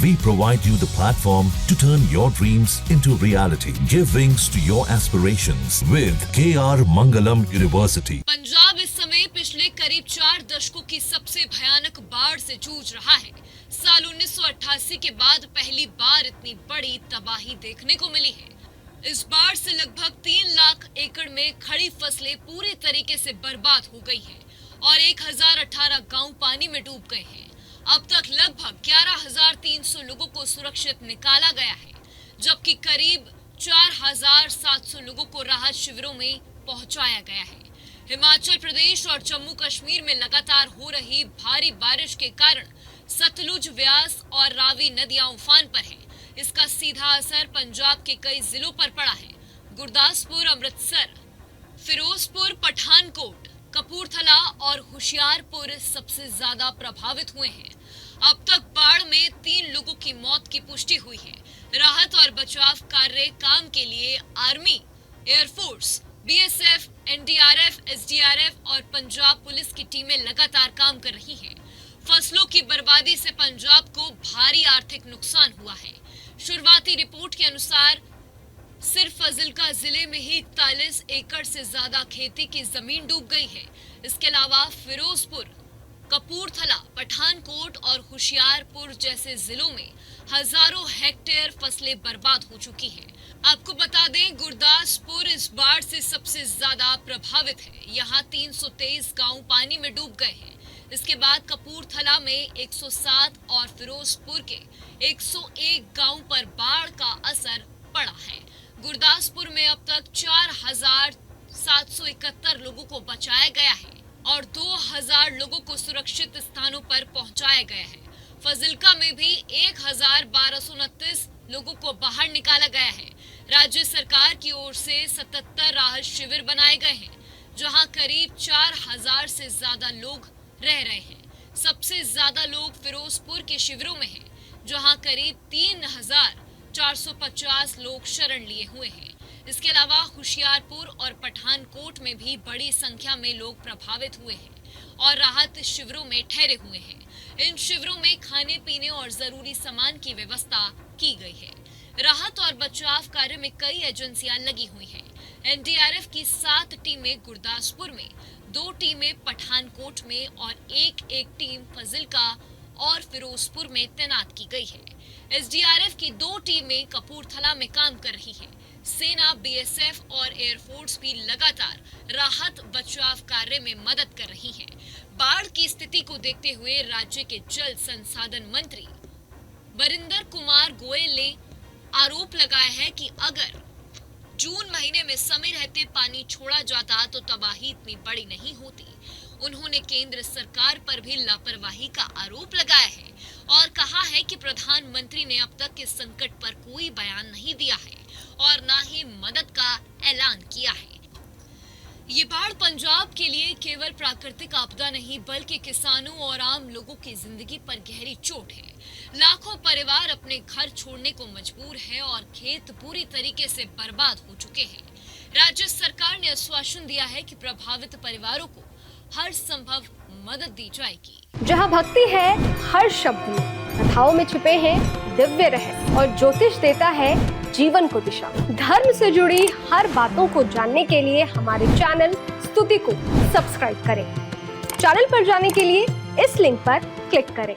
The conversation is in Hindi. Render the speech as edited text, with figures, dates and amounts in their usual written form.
We provide you the platform to turn your dreams into reality. Give wings to your aspirations with KR Mangalam University. Punjab इस समय पिछले करीब 4 दशकों की सबसे भयानक बाढ़ से जूझ रहा है। साल 1988 के बाद पहली बार इतनी बड़ी तबाही देखने को मिली है। इस बाढ़ से लगभग 3 लाख एकड़ में खड़ी फसलें पूरी तरीके से बर्बाद हो गई हैं और 1018 गांव पानी में डूब गए हैं। अब तक लगभग 11,300 लोगों को सुरक्षित निकाला गया है, जबकि करीब 4,700 लोगों को राहत शिविरों में पहुंचाया गया है। हिमाचल प्रदेश और जम्मू कश्मीर में लगातार हो रही भारी बारिश के कारण सतलुज, व्यास और रावी नदियां उफान पर हैं। इसका सीधा असर पंजाब के कई जिलों पर पड़ा है। गुरदासपुर, अमृतसर, फिरोजपुर, पठानकोट, कपूरथला और होशियारपुर सबसे ज्यादा प्रभावित हुए हैं। अब तक बाढ़ में 3 लोगों की मौत की पुष्टि हुई है। राहत और बचाव कार्य काम के लिए army, air force, BSF, NDRF, SDRF और पंजाब पुलिस की टीमें लगातार काम कर रही हैं। फसलों की बर्बादी से पंजाब को भारी आर्थिक नुकसान हुआ है। शुरुआती रिपोर्ट के अनुसार सिर्फ फाजिल्का जिले में ही 41 एकड़ से ज्यादा खेती की जमीन डूब गई है। इसके अलावा फिरोजपुर, कपूरथला, पठानकोट और होशियारपुर जैसे जिलों में हजारों हेक्टेयर फसलें बर्बाद हो चुकी हैं। आपको बता दें, गुरदासपुर इस बाढ़ से सबसे ज्यादा प्रभावित है। यहाँ 323 गांव पानी में डूब गए हैं। इसके बाद कपूरथला में 107 और फिरोजपुर के 101 गांव पर बाढ़ का असर पड़ा है। गुरदासपुर में अब तक 4,771 लोगों को बचाया गया है और 2,000 लोगों को सुरक्षित स्थानों पर पहुंचाया गया है। फाजिल्का में भी 1,1229 लोगों को बाहर निकाला गया है। राज्य सरकार की ओर से 77 राहत शिविर बनाए गए हैं, जहां करीब 4,000 से ज्यादा लोग रह रहे हैं। सबसे ज्यादा लोग फिरोजपुर के शिविरों में हैं, जहां करीब 3,450 लोग शरण लिए हुए हैं। इसके अलावा होशियारपुर और पठानकोट में भी बड़ी संख्या में लोग प्रभावित हुए हैं और राहत शिविरों में ठहरे हुए हैं। इन शिविरों में खाने पीने और जरूरी सामान की व्यवस्था की गई है। राहत और बचाव कार्य में कई एजेंसियां लगी हुई हैं। एनडीआरएफ की 7 टीमें गुरदासपुर में, 2 टीमें पठानकोट में और एक टीम फाजिल्का और फिरोजपुर में तैनात की गई है। एसडीआरएफ की 2 टीमें कपूरथला में काम कर रही हैं। सेना, बीएसएफ और एयरफोर्स भी लगातार राहत बचाव कार्य में मदद कर रही हैं। बाढ़ की स्थिति को देखते हुए राज्य के जल संसाधन मंत्री बरिंदर कुमार गोयल ने आरोप लगाया है कि अगर जून महीने में समय रहते पानी छोड़ा जाता तो तबाही इतनी बड़ी नहीं होती। उन्होंने केंद्र सरकार पर भी लापरवाही का आरोप लगाया है और कहा है कि प्रधानमंत्री ने अब तक इस संकट पर कोई बयान नहीं दिया है और न ही मदद का ऐलान किया है। ये बाढ़ पंजाब के लिए केवल प्राकृतिक आपदा नहीं, बल्कि किसानों और आम लोगों की जिंदगी पर गहरी चोट है। लाखों परिवार अपने घर छोड़ने को मजबूर है और खेत पूरी तरीके से बर्बाद हो चुके हैं। राज्य सरकार ने आश्वासन दिया है कि प्रभावित परिवारों को हर संभव मदद दी जाएगी। जहां भक्ति है हर शब्द में, कथाओं में छुपे हैं दिव्य रहस्य और ज्योतिष देता है जीवन को दिशा। धर्म से जुड़ी हर बातों को जानने के लिए हमारे चैनल स्तुति को सब्सक्राइब करें। चैनल पर जाने के लिए इस लिंक पर क्लिक करें।